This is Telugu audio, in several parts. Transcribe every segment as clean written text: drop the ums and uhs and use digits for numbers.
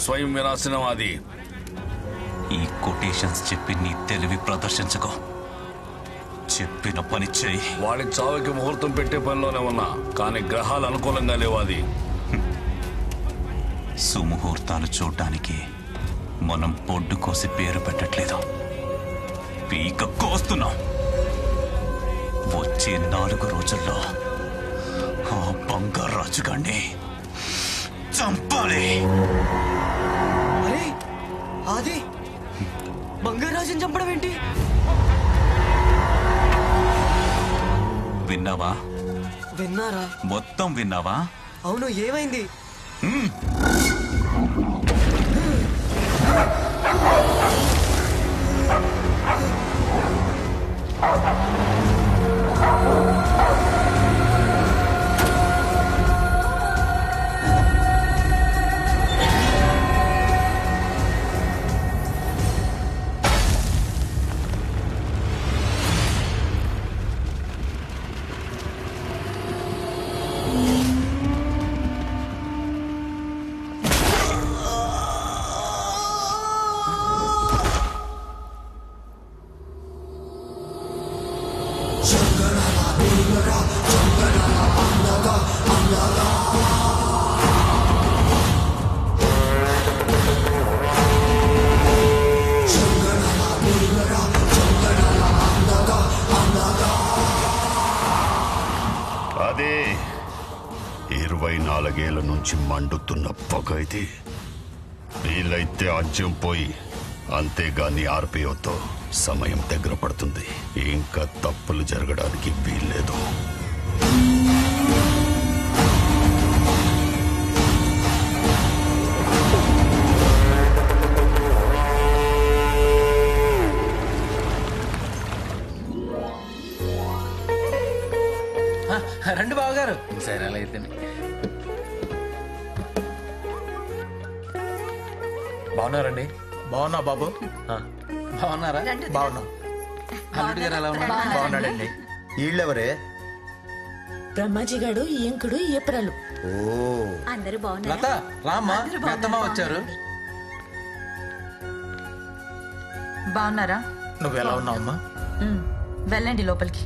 స్వయం వినాశనం అది. ఈ కొటేషన్స్ చెప్పి నీ తెలివి ప్రదర్శించకు. చెప్పిన పని చేయి. వాడి చావుకి ముహూర్తం పెట్టే పనిలోనే ఉన్నా, కానీ గ్రహాలు అనుకూలంగా లేవు. అది సుముహూర్తాలు చూడ్డానికి మనం పొడ్డు కోసి పేరు పెట్టట్లేదు, పీక కోస్తున్నాం. వచ్చే 4 రోజుల్లో ఆ బంగారాజు గాన్ని చంపాలి. అరే అది బంగారాజుని చంపడం ఏంటి? విన్నావా? విన్నారా? మొత్తం విన్నావా? అవును, ఏమైంది? అదే 24 ఏళ్ల నుంచి మండుతున్న పొగ. ఇది వీలైతే అంచెం పోయి, అంతేగాని ఆర్పిఓతో సమయం దగ్గర పడుతుంది. ఇంకా తప్పులు జరగడానికి వీల్లేదు. రండి బావగారు. సరే అలా అయితే బాగున్నారండి? బాగున్నా బాబు. బాగున్నారా? బాగున్నా. అల్లుడి గారు ఎలా ఉన్నారు? బాగున్నాడండి. వీళ్ళెవరే? బ్రహ్మాజీ గాడు, ఈయంకుడు, ఏప్రాలు. ఓ, అందరూ లత రామ్మా, పెద్దమ్మ వచ్చారు. బాగున్నారా? నువ్వు ఎలా ఉన్నావమ్మా? వెళ్ళండి లోపలికి.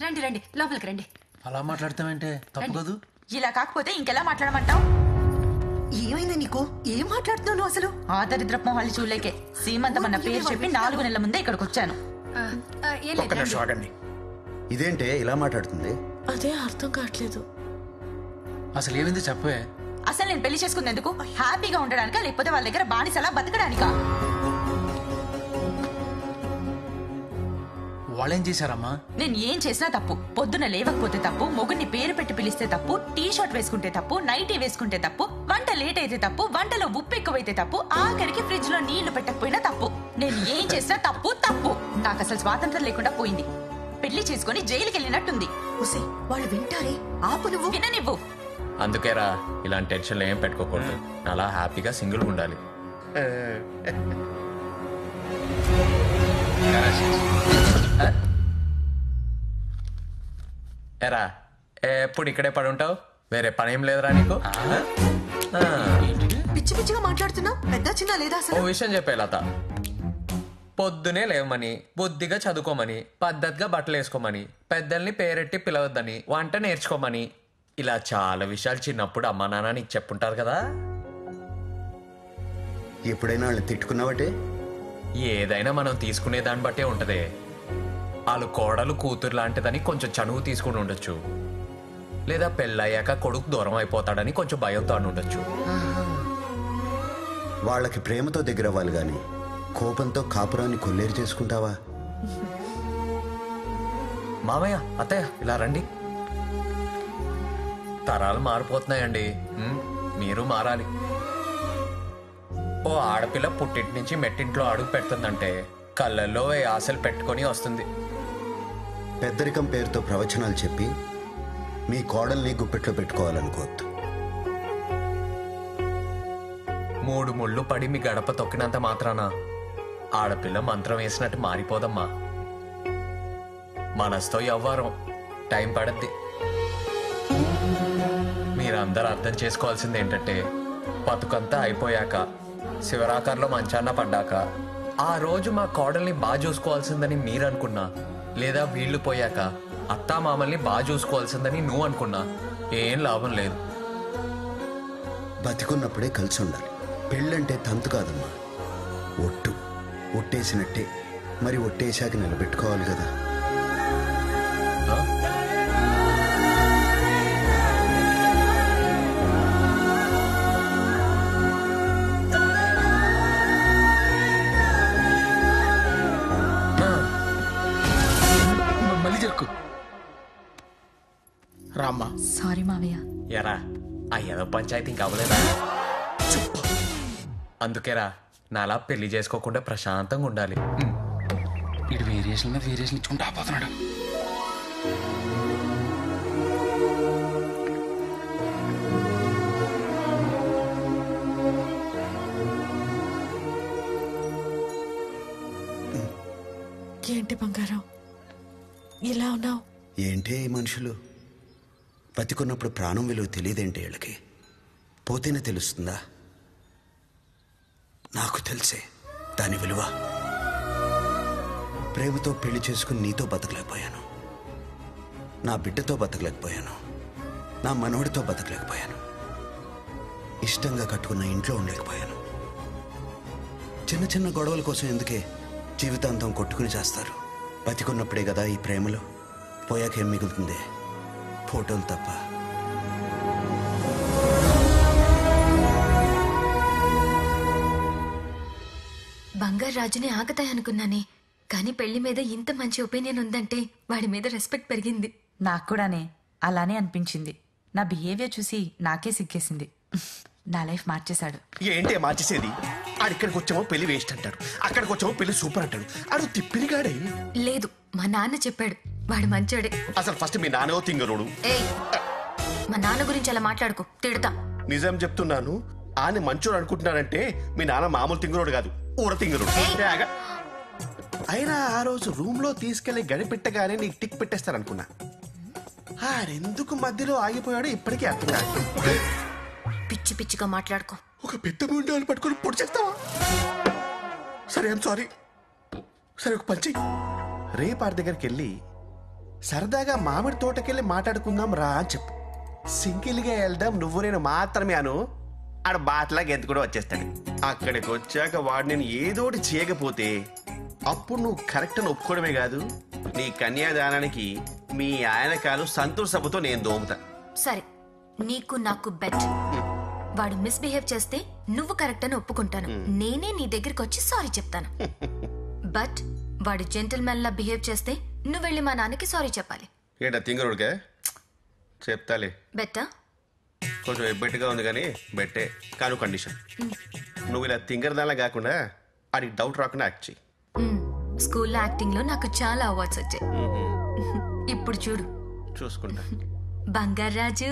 రండి రండి, లోపలికి రండి. అలా మాట్లాడతామంటే తప్పు కదూ. ఇలా కాకపోతే ఇంకెలా మాట్లాడమంటావు? ఏమైంది నీకు? ఏం మాట్లాడుతున్నావు అసలు? ఆ దరిద్రపు మొహాలు చూలేకే సీమంతం అన్న పేరు చెప్పి 4 నెలల ముందే ఇక్కడికి వచ్చాను. ఒక్క నిమిషం ఆగండి. ఇదేంటే ఇలా మాట్లాడుతుంది? అదే అర్థం కావట్లేదు. అసలు ఏమైంది చెప్పే. అసలు నేను పెళ్లి చేసుకునేందుకు? హ్యాపీగా ఉండడానికా, లేకపోతే వాళ్ళ దగ్గర బానిసలా బతకడానికా? వాళ్ళేం చేశారమ్మా? నేను ఏం చేసినా తప్పు. పొద్దున లేవకపోతే తప్పు, మొగుడిని పేరు పెట్టి పిలిస్తే తప్పు, టీ షర్ట్ వేసుకుంటే తప్పు, నైటీ వేసుకుంటే తప్పు, వంట లేట్ అయితే తప్పు, వంటలో ఉప్పు ఎక్కువైతే తప్పు, ఆఖరికి ఫ్రిడ్జ్ లో నీళ్లు పెట్టకపోయినా తప్పు. నేను ఏం చేసినా తప్పు తప్పు. నాకు అసలు స్వాతంత్రం లేకుండా పోయింది. పెళ్లి చేసుకుని జైలుకి వెళ్ళినట్టుంది. వాళ్ళు వింటారే, ఆపు నువ్వు. విననివ్వు. అందుకేరా ఇలాంటి టెన్షన్లు ఏం పెట్టుకోకూడదు. అలా హ్యాపీగా సింగిల్గా ఉండాలి. ఎరా ఎప్పుడు ఇక్కడే పడి ఉంటావు? వేరే పని ఏం లేదురా నీకు? పిచ్చి పిచ్చిగా మాట్లాడుతున్నా. పెద్ద చిన్న లేదా ఓ అసలు? విషయం చెప్పే లత, పొద్దునే లేవమని, బుద్ధిగా చదువుకోమని, పద్ధతిగా బట్టలు వేసుకోమని, పెద్దల్ని పేరెట్టి పిలవద్దని, వంట నేర్చుకోమని, ఇలా చాలా విషయాలు చిన్నప్పుడు అమ్మా నాన్న నీకు చెప్పుంటారు కదా. ఎప్పుడైనా వాళ్ళని తిట్టుకున్నావటే? ఏదైనా మనం తీసుకునే దాన్ని బట్టే ఉంటదే. వాళ్ళు కోడలు కూతురు లాంటిదని కొంచెం చనువు తీసుకుని ఉండొచ్చు, లేదా పెళ్ళయ్యాక కొడుకు దూరం అయిపోతాడని కొంచెం భయంతో అని ఉండొచ్చు. వాళ్ళకి ప్రేమతో దగ్గర అవ్వాలి గాని కోపంతో కాపురాన్ని కొల్లేరు చేసుకుంటావా? మామయ్య, అత్తయ్య, ఇలా రండి. తరాలు మారిపోతున్నాయండి, మీరు మారాలి. ఓ ఆడపిల్ల పుట్టింటి నుంచి మెట్టింట్లో అడుగు పెడుతుందంటే కళ్ళల్లో ఆశలు పెట్టుకొని వస్తుంది. పెద్దరికం పేరుతో ప్రవచనాలు చెప్పి మీ కోడల్ని గుప్పెట్లో పెట్టుకోవాలనుకోవద్దు. 3 ముళ్ళు పడి మీ గడప తొక్కినంత మాత్రాన ఆడపిల్ల మంత్రం వేసినట్టు మారిపోదమ్మా. మనసుతో ఎవ్వరం టైం పడద్ది. మీరందరూ అర్థం చేసుకోవాల్సింది ఏంటంటే బతుకంతా అయిపోయాక శివరాకారంలో మంచాన్న పడ్డాక ఆ రోజు మా కోడల్ని బాగా చూసుకోవాల్సిందని మీరు అనుకున్నా, లేదా వీళ్ళు పోయాక అత్తా మామల్ని బాగా చూసుకోవాల్సిందని నువ్వు అనుకున్నా ఏం లాభం లేదు. బతికున్నప్పుడే కలిసి ఉండాలి. పెళ్ళంటే తంతు కాదమ్మా, ఒట్టు. ఒట్టేసినట్టే, మరి ఒట్టేశాక నిలబెట్టుకోవాలి కదా. మళ్ళీ జరుకు రామ్మా. సారీ మావయ్య. ఎరా ఆ ఏదో పంచాయతీ ఇంకా అవ్వలేదా? అందుకేరా నాలా పెళ్లి చేసుకోకుండా ప్రశాంతంగా ఉండాలి. ఇటు వేరియేషన్ మీద వేరియేషన్ ఇచ్చుకుంటూ ఆపోతున్నాడు. ఏంటి బంగారం ఇలా ఉన్నావు? ఏంటే ఈ మనుషులు బతికున్నప్పుడు ప్రాణం విలువ తెలియదేంటి వీళ్ళకి? పోతేనే తెలుస్తుందా? నాకు తెలిసే దాని విలువ. ప్రేమతో పెళ్లి చేసుకుని నీతో బతకలేకపోయాను, నా బిడ్డతో బతకలేకపోయాను, నా మనవడితో బతకలేకపోయాను, ఇష్టంగా కట్టుకున్న ఇంట్లో ఉండలేకపోయాను. చిన్న చిన్న గొడవల కోసం ఎందుకే జీవితాంతం కొట్టుకుని చేస్తారు? బతికున్నప్పుడే కదా ఈ ప్రేమలు, పోయాకేం మిగులుతుంది? ఫోటోలు తప్ప. బంగారు రాజుని ఆగతాయనుకున్నానే, కానీ పెళ్లి మీద ఇంత మంచి ఒపీనియన్ ఉందంటే వాడి మీద రెస్పెక్ట్ పెరిగింది. నాకు కూడానే అలానే అనిపించింది. నా బిహేవియర్ చూసి నాకే సిగ్గేసింది. నా లైఫ్ మార్చేశాడు. ఏంటి మార్చేసేది? ఆడిక్కడికి వచ్చామో పెళ్లి వేస్ట్ అంటాడు, అక్కడికి వచ్చామో పెళ్లి సూపర్ అంటాడు. ఆడు తిప్పిరిగాడే. లేదు, మా నాన్న చెప్పాడు వాడు మంచోడే. అసలు ఫస్ట్ మీ నాన్నో తింగరోడు. ఏయ్, మా నాన్న గురించి అలా మాట్లాడుకో, తిడతా. నిజం చెప్తున్నాను, ఆని మంచోడు అనుకుంటున్నానంటే మీ నాన్న మామూలు తింగరోడు కాదు, ఊర తింగరోడు. అయినా ఆ రోజు రూమ్ లో తీసుకెళ్లి గడిపెట్టగానే నీకు టిక్ పెట్టేస్తారనుకున్నా. ఆడెందుకు మధ్యలో ఆగిపోయాడో ఇప్పటికీ అర్థం కాదు. పిచ్చి పిచ్చిగా మాట్లాడుకో. ఒక పెద్ద ముండాలు పట్టుకొని పొడి చేస్తావా? సరే, ఐమ్ సారీ. సరే, ఒక పంచి రేపు ఆడి దగ్గరికి వెళ్ళి సరదాగా మామిడి తోటకెళ్ళి మాట్లాడుకుందాం రా అని చెప్పు. సింగిల్గా వెళ్దాం, నువ్వు నేను మాత్రమే అను. ఆడ బాటలాగా ఎంత కూడా వచ్చేస్తాడు. అక్కడికి వచ్చాక వాడు నేను ఏదోటి చేయకపోతే అప్పుడు నువ్వు కరెక్ట్ అని ఒప్పుకోవడమే కాదు, నీ కన్యాదానానికి మీ ఆయన కాలు సంతూర్ సభతో నేను దోముతా. సరే, నీకు నాకు బెట్. వాడు మిస్బిహేవ్ చేస్తే నువ్వు కరెక్ట్ అని ఒప్పుకుంటాను, నేనే నీ దగ్గరికి వచ్చి సారీ చెప్తాను. బట్ వాడు జెంటిల్మెన్ లా బిహేవ్ చేస్తే నువ్వు వెళ్ళి మా నాన్నకి సారీ చెప్పాలి. ఏంటా తింగరుడికే? చెప్తాలే. బెట్టా? కొంచెం ఎబ్బెట్టుగా ఉంది కానీ బెట్టే, కాను కండిషన్. నువ్వు ఇలా తింగరదాలా కాకుండా అది డౌట్ రాకుండా యాక్ట్ చెయ్యి. స్కూల్లో యాక్టింగ్ లో నాకు చాలా అవార్డ్స్ వచ్చాయి. ఇప్పుడు చూడు, చూసుకుంటా. బంగారాజు,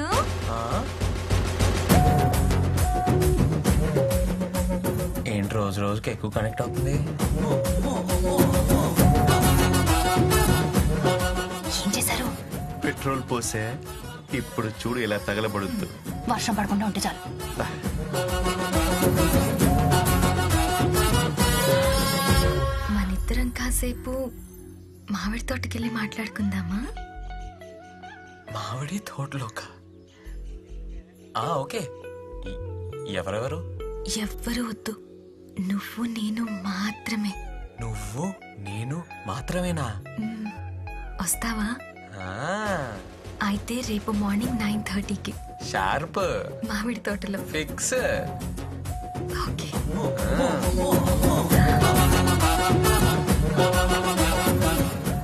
ఏంటి రోజు రోజుకి ఎక్కువ కనెక్ట్ అవుతుంది? ఏం చేశారు? పెట్రోల్ పోసే, ఇప్పుడు చూడు ఇలా తగలబడుద్దు. వర్షం పడకుండా ఉంటే చాలు. మనిద్దరం కాసేపు మామిడి తోటకెళ్ళి మాట్లాడుకుందామా? మామిడి తోటలోక? ఓకే. ఎవరెవరు? ఎవ్వరూ వద్దు, నువ్వు నేను మాత్రమే. నువ్వు నేను మాత్రమేనా? వస్తావా? అయితే రేపు మార్నింగ్ 9:30కి షార్ప్. మామిడి తోటలో ఫిక్స్. ఓకే.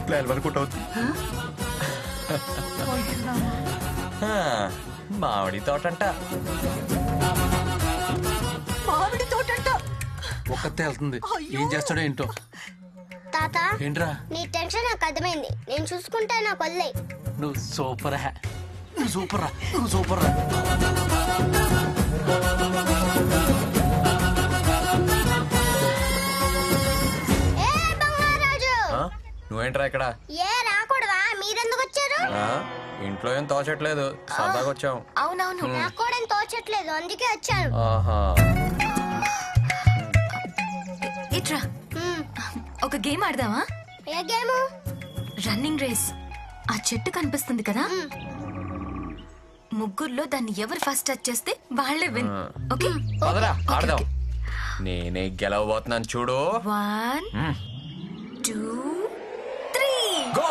ప్లాన్ వర్కౌట్ అవుతుంది. మామిడి తోటంట. మామిడి తోటంట. ఒక్కతే వెళ్తుంది, ఏం చేస్తాడో ఏంటో. తాత, ఏంట్రా? నీ టెన్షన్ నాకు అర్థమైంది, నేను చూసుకుంటా, నాకు వదిలేయ్. నువ్వు సూపర్ హే, నువ్వు సూపర్ రా, నువ్వు సూపర్ రా. ఏ బంగారాజు, నువ్వేంట్రా ఇక్కడ? ఏ రాకూడదా? మీరే ఎందుకు వచ్చారు? ఇంట్లో ఏం తోచట్లేదు, సరదాగా వచ్చాం. అవునవును. నాకు కూడా ఏం తోచట్లేదు, అందుకే వచ్చాను. ఆహా. ఇట్రా, ఒక గేమ్ ఆడదామా? ఏ గేమ్? Running race. ఆ చెట్టు కనిపిస్తుంది కదా, ముగ్గురులో దాన్ని ఎవరు ఫస్ట్ టచ్ చేస్తే వాళ్ళే విన్. ఓకే పదరా ఆడదాం. నేనే గెలవబోతున్నాను చూడు. 1 2 3 గో.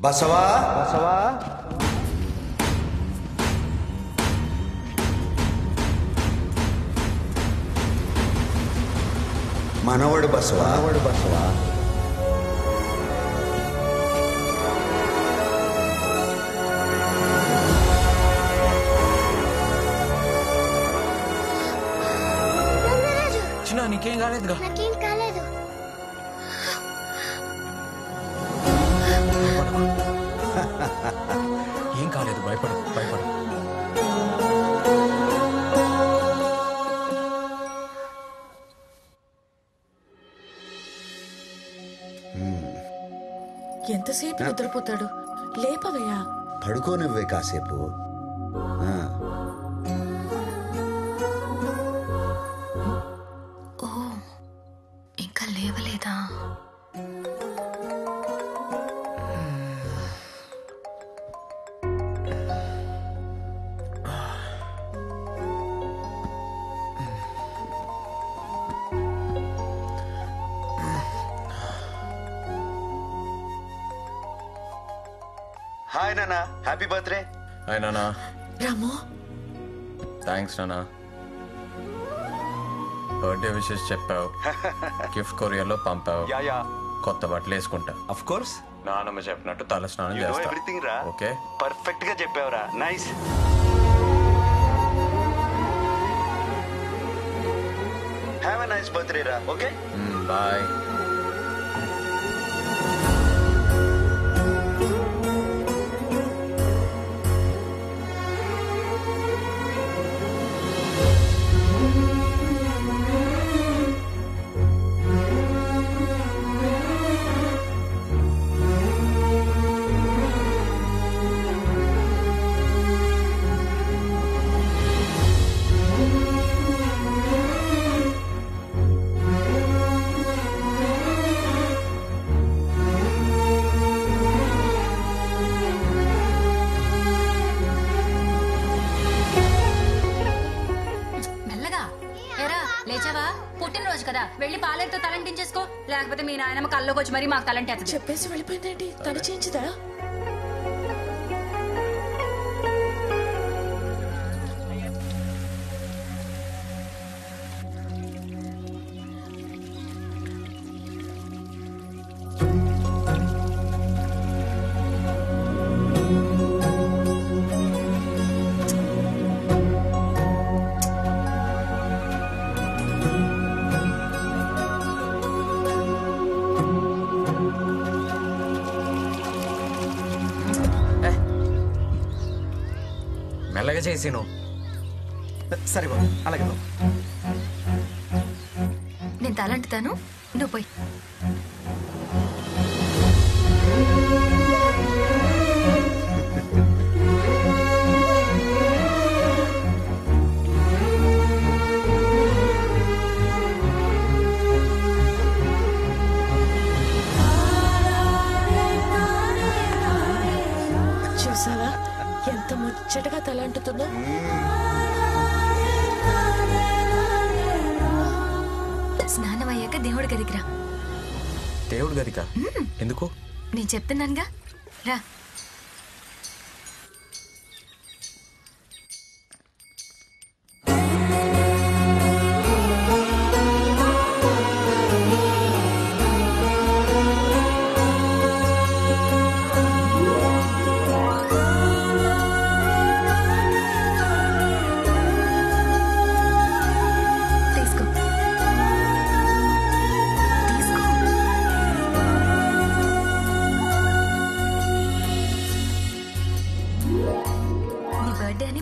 బసవా బసవా మనవడు బసవా బసవా చిన్న నీకేం కాలేదుగా? నాకేం కాలేదు. ఏం కాలేదు, భయపడు భయపడు. ఎంతసేపు నిద్రపోతాడు? లేపవయ్యా. పడుకోనివ్వే కాసేపు. ఓ, ఇంకా లేవలేదా? హాయ్ నానా, హ్యాపీ బర్త్డే. హాయ్ నానా. రాము, థ్యాంక్స్ నానా. బర్త్డే విషెస్ చెప్పావు, గిఫ్ట్ కొరియర్లో పంపావు, కొత్త బట్టలు వేసుకుంటా. Of course. నానమ్మ చెప్పినట్టు తల స్నానం చేస్తా. ఎవ్రీథింగ్ రా. ఓకే, పర్ఫెక్ట్ గా చెప్పావురా. Nice. Have a nice birthday రా. Okay bye. పుట్టినరోజు కదా, వెళ్ళి పాలెంతో తలంటించేసుకో, లేకపోతే మీ నాయనమ్మ కల్లోకి వచ్చి మరి మాకు తలంటేస్తుంది. చెప్పేసి వెళ్ళిపోయిందేంటి? తల చేయించదా? తొందరగా చేసి నువ్వు. సరే బాబు, అలాగే బాబు. నేను తలంటుతాను, నువ్వు పోయి. చూసావా ఎంత ముచ్చటగా తలంటుతుందో. స్నానం అయ్యాక దేవుడి గదికి రా. దేవుడు గదికా? ఎందుకు? నేను చెప్తున్నానుగా, రా.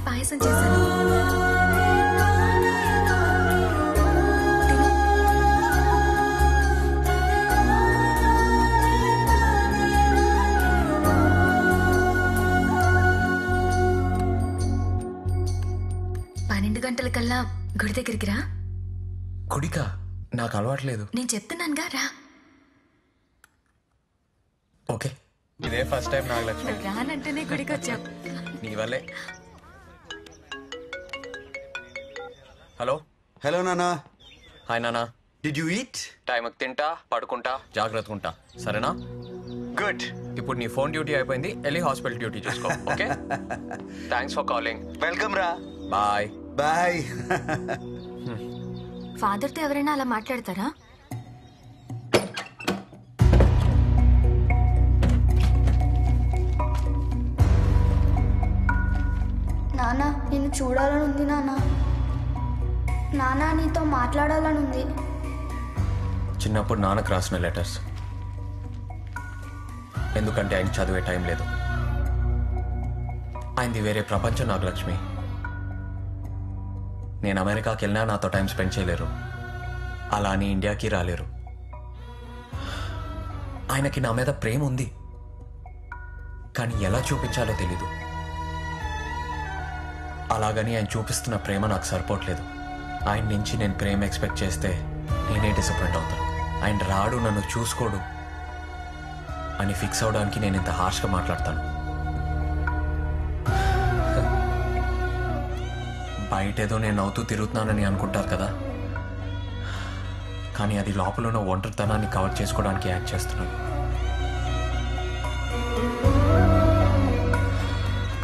పాయసం చేశాను. గంటలకల్లా గుడి దగ్గరికి రా. గుడికా? నాకు అలవాట్లేదు. నేను చెప్తున్నానుగా, రా. ఓకే, ఇదే ఫస్ట్ టైం నాగలక్ష్మి. రానంటేనే గుడికి వచ్చావు. నీ వల్లే. హలో. హలో నానా. హాయ్ నానా. Did you eat? టైంకి తింటా, పడుకుంటా, జాగ్రత్తగా ఉంటా, సరేనా? గుడ్. ఇప్పుడు నీ ఫోన్ డ్యూటీ అయిపోయింది, వెళ్ళి హాస్పిటల్ డ్యూటీ చూసుకో. Okay, thanks for calling. Welcome రా. Bye bye. ఫాదర్తో ఎవరైనా అలా మాట్లాడతారా? నానా, నిన్ను చూడాలని ఉంది నానా. నానా, నీతో మాట్లాడాలని ఉంది. చిన్నప్పుడు నాన్నకు రాసిన లెటర్స్, ఎందుకంటే ఆయన చదివే టైం లేదు. ఆయనది వేరే ప్రపంచం నాగలక్ష్మి. నేను అమెరికాకి వెళ్ళినా నాతో టైం స్పెండ్ చేయలేరు, అలా అని ఇండియాకి రాలేరు. ఆయనకి నా మీద ప్రేమ ఉంది, కానీ ఎలా చూపించాలో తెలీదు. అలాగని ఆయన చూపిస్తున్న ప్రేమ నాకు సరిపోవట్లేదు. ఆయన నుంచి నేను ప్రేమ ఎక్స్పెక్ట్ చేస్తే నేనే డిసప్పాయింట్ అవుతాను. ఆయన రాడు, నన్ను చూసుకోడు అని ఫిక్స్ అవడానికి నేను ఇంత హార్ష్గా మాట్లాడతాను. బయటేదో నేను నవ్వుతూ తిరుగుతున్నానని అనుకుంటారు కదా, కానీ అది లోపల ఉన్న ఒంటరితనాన్ని కవర్ చేసుకోవడానికి యాక్ట్ చేస్తున్నాను.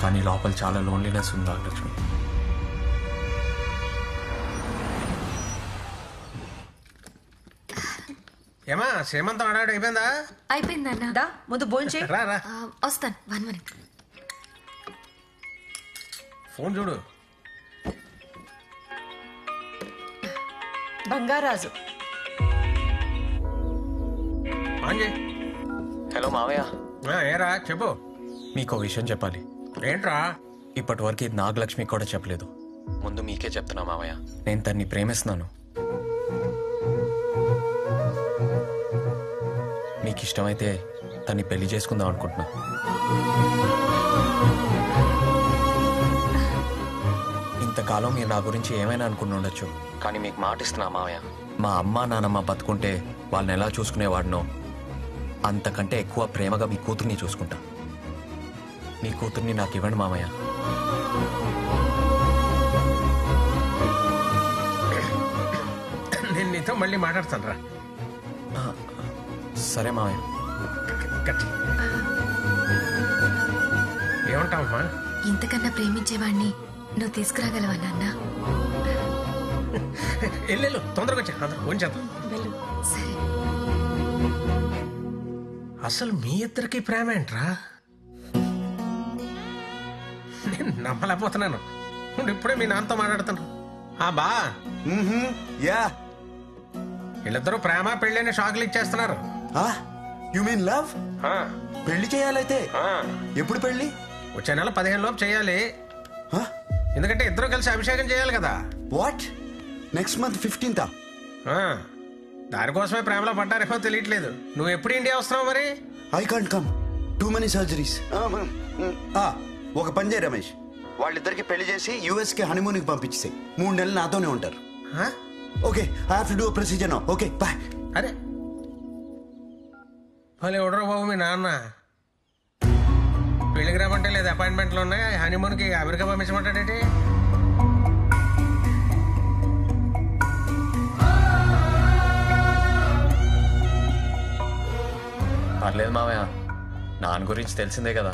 కానీ లోపల చాలా లోన్లీనెస్ ఉంది లక్ష్మి. ఏమా శ్రీమంతం అడాడు అయిపోయిందా? అయిపోయిందన్నా. ముందు భోంచే. వస్తాను, 1 minute. ఫోన్ చూడు. బంగారాజు. హలో మావయ్య. ఏరా చెప్పు. మీకు విషయం చెప్పాలి. ఏంట్రా? ఇప్పటి వరకు ఇది నాగలక్ష్మి కూడా చెప్పలేదు. ముందు మీకే చెప్తున్నా మావయ్య, నేను తన్ని ప్రేమిస్తున్నాను. మీకు ఇష్టమైతే తన్ని పెళ్లి చేసుకుందాం అనుకుంటున్నా. ఇంతకాలం మీరు నా గురించి ఏమైనా అనుకుని ఉండొచ్చు, కానీ మీకు మాట ఇస్తున్నా మావయ్య, మా అమ్మ నాన్నమ్మ బతుకుంటే వాళ్ళని ఎలా చూసుకునేవాడినో అంతకంటే ఎక్కువ ప్రేమగా మీ కూతుర్ని చూసుకుంటా. మీ కూతుర్ని నాకు ఇవ్వండి మామయ్య. నేను నీతో మళ్ళీ మాట్లాడతాను రా. సరే మామయ్య. ఏమంటావమ్మా? ఇంతకన్నా ప్రేమించేవాడిని నువ్వు తీసుకురాగలవా నాన్న? వెళ్ళు, తొందరగా వచ్చా, అందరూ ఫోన్ చేద్దాం. సరే. అసలు మీ ఇద్దరికి ప్రేమ ఏంట్రా? నేను నమ్మలేకపోతున్నాను. ఇప్పుడే మీ నాన్నతో మాట్లాడుతాను. బా యా, వీళ్ళిద్దరూ ప్రేమ పెళ్ళని షాకులు ఇచ్చేస్తున్నారు. You mean love? పెళ్లి చేయాలైతే ఎప్పుడు పెళ్లి? వచ్చే నెల 15 లోపు చేయాలి. ఎందుకంటే ఇద్దరు కలిసి అభిషేకం చేయాలి కదా. వాట్? Next month 15th? దానికోసమే ప్రేమలో పడ్డారేమో తెలియట్లేదు. నువ్వు ఎప్పుడు ఇండియా వస్తున్నావు మరి? I can't come, too many surgeries. ఒక పని చేయి రమేష్, వాళ్ళిద్దరికి పెళ్లి చేసి యుఎస్ కి హనీమూన్కి పంపించేసాయి. 3 నెలలు నాతోనే ఉంటారు. Okay, I have to do procedure now. Okay bye. అరే భలే ఎవడరా బాబు మీ నాన్న. పెళ్లికి రామంటే లేదు, అపాయింట్మెంట్లు ఉన్నాయి. హనీమూన్కి అమెరికా పంపించమంటాడేంటి? పర్లేదు మామయ్య, నాన్న గురించి తెలిసిందే కదా.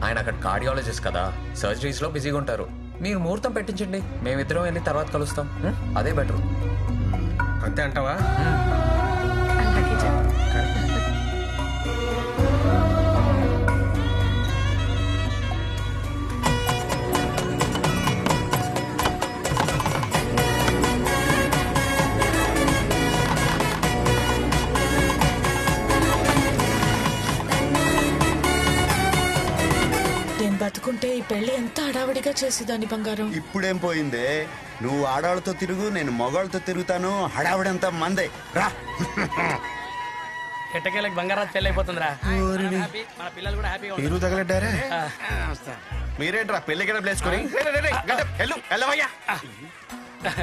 ఆయన అక్కడ కార్డియాలజిస్ట్ కదా, సర్జరీస్ లో బిజీగా ఉంటారు. మీరు ముహూర్తం పెట్టించండి, మేమిద్దరం వెళ్ళి తర్వాత కలుస్తాం. అదే బెటర్. అంతే అంటావా? బతుకుంటే ఈ పెళ్లి ఎంత హడావిడిగా చేసేదాన్ని బంగారం. ఇప్పుడేం పోయిందే, నువ్వు ఆడవాళ్ళతో తిరుగు, నేను మగవాళ్ళతో తిరుగుతాను. హడావిడంతా మందే. రా. ఎట్టకేళ్ళకి బంగారాజు పెళ్లి అయిపోతుందిరా. మన పిల్లలు కూడా హ్యాపీగా మీరు తగలడ్డారా? మీరేంట్రా పెళ్లి గడ ప్లేసుకొని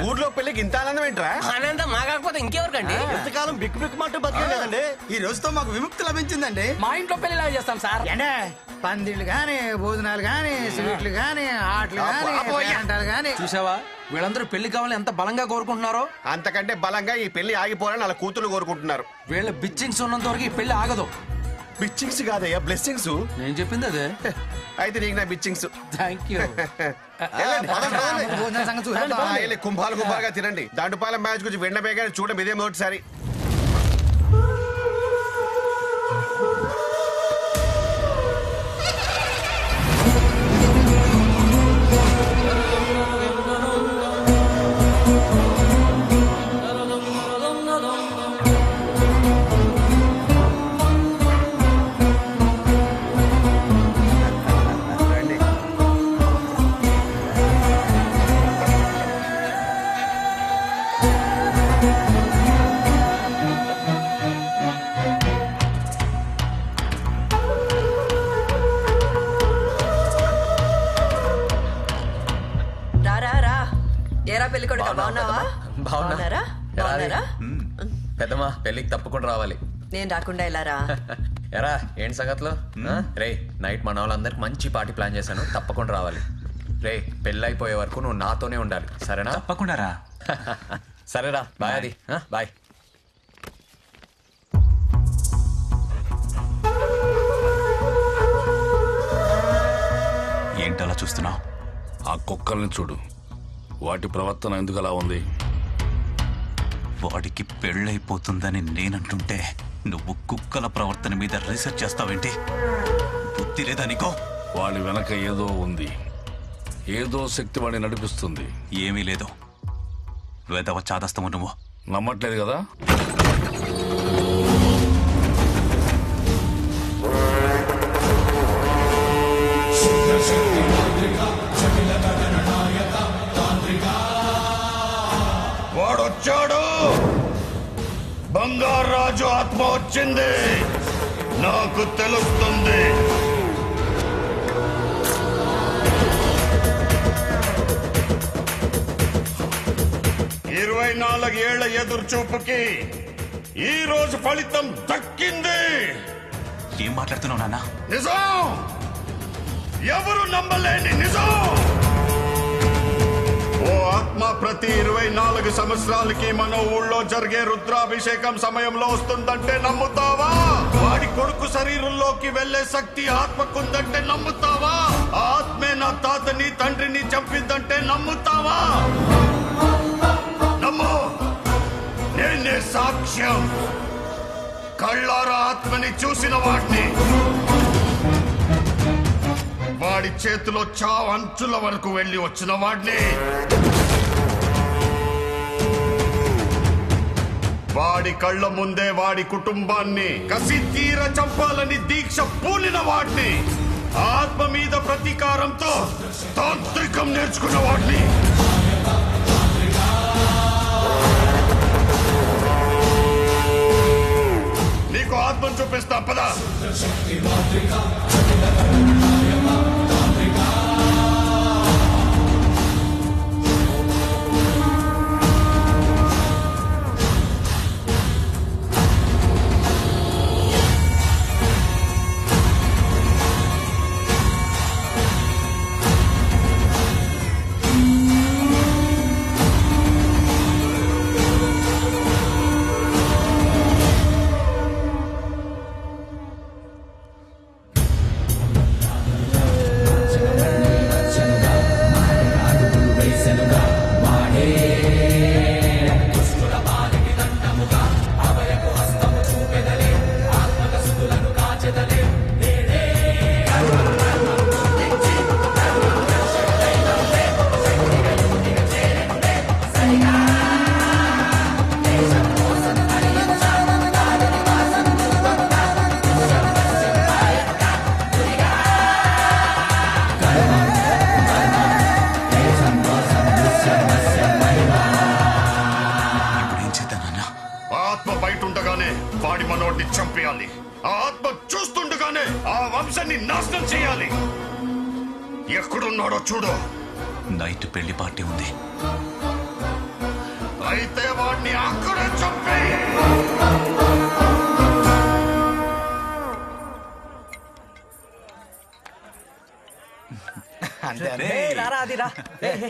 ఊర్లో పెళ్లికి ఇంత ఆనందం ఏంట్రా? ఆనందం మాకాకపోతే ఇంకెవరికండి? ఎంతకాలం బిక్కు బిక్కు మాట బతికేదండి, ఈ రోజుతో మాకు విముక్తి లభించిందండి. మా ఇంట్లో పెళ్లిలా చేస్తాం సార్. పందిళ్ళు గాని, భోజనాలు గాని, స్వీట్లు గాని, ఆటలు గాని. చూసావా వీళ్ళందరూ పెళ్లి కావాలని ఎంత బలంగా కోరుకుంటున్నారో? అంతకంటే బలంగా ఈ పెళ్లి ఆగిపోవాలని వాళ్ళ కూతురు కోరుకుంటున్నారు. వీళ్ళ బిచ్చింగ్స్ ఉన్నంత వరకు ఈ పెళ్లి ఆగదు. బిచ్చింగ్స్ కాదయ్యా, బ్లెస్సింగ్స్. నేను చెప్పింది అదే. అయితే నీకు నా బిచ్చింగ్స్. Thank you. కుంభాలు కుంభాలుగా తినండి. దండుపాలెం మ్యాచ్ గురించి వెండబేగా చూడడం ఇదే మొదటిసారి. పెద్దమ్మా పెళ్లికి తప్పకుండా రావాలి. నేను రాకుండా ఎలారా? ఎరా ఏంటి సంగతులు? రే నైట్ మన వాళ్ళందరికి మంచి పార్టీ ప్లాన్ చేశాను, తప్పకుండా రావాలి. రే పెళ్ళి అయిపోయే వరకు నువ్వు నాతోనే ఉండాలి, సరేనా? తప్పకుండా రా. సరేరా, బాయ్. అది బాయ్. ఏంటలా చూస్తున్నావు? ఆ కుక్కల్ని చూడు, వాటి ప్రవర్తన ఎందుకు అలా ఉంది? వాడికి పెళ్ళైపోతుందని నేనంటుంటే నువ్వు కుక్కల ప్రవర్తన మీద రీసెర్చ్ చేస్తావేంటి? బుద్ధి లేదా నీకో? వాడి వెనక ఏదో ఉంది, ఏదో శక్తి వాడిని నడిపిస్తుంది. ఏమీ లేదు, వేదవ చాదస్తము. నువ్వు నమ్మట్లేదు కదా? వాడొచ్చాడు, బంగారాజు ఆత్మ వచ్చింది, నాకు తెలుస్తుంది. ఇరవై 24 ఏళ్ల ఎదురు చూపుకి ఈ రోజు ఫలితం దక్కింది. ఏం మాట్లాడుతున్నావు నాన్న? నిజం, ఎవరు నమ్మలేని నిజం. ఓ ఆత్మ ప్రతి 24 సంవత్సరాలకి మన ఊళ్ళో జరిగే రుద్రాభిషేకం సమయంలో వస్తుందంటే నమ్ముతావా? వాడి కొడుకు శరీరంలోకి వెళ్లే శక్తి ఆత్మకుందంటే నమ్ముతావా? ఆత్మే నా తాతని తండ్రిని చంపిందంటే నమ్ముతావా? నమ్ము, నేనే సాక్ష్యం. కళ్ళారా ఆత్మని చూసిన వాడిని, వాడి చేతిలో చావు అంచుల వరకు వెళ్లి వచ్చిన వాడిని, వాడి కళ్ళ ముందే వాడి కుటుంబాన్ని కసి తీర చంపాలని దీక్ష పూనిన వాడిని. ఆత్మ మీద ప్రతీకారంతో తాంత్రికం నేర్చుకున్న వాడిని. నీకు ఆత్మను చూపిస్తా పదా. ఆత్మ బయట ఉండగానే వాడి మనోడిని చంపేయాలి. ఆ ఆత్మ చూస్తుండగానే ఆ వంశాన్ని నాశనం చేయాలి. ఎక్కడున్నాడో చూడు. నైట్ పెళ్లి పార్టీ ఉంది. అయితే వాడిని అక్కడే చంపే.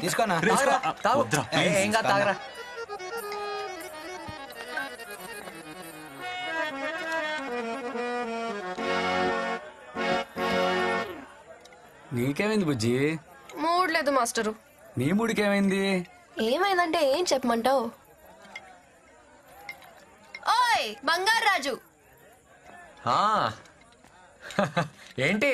తీసుకోనా ఏం కాదు తాగరా. నీకేమైంది బుజ్జి? మూడ్ లేదు మాస్టరు. నీ మూడికేమైంది? ఏమైందంటే ఏం చెప్పమంటావు? ఓయ్ బంగారు రాజు, ఏంటి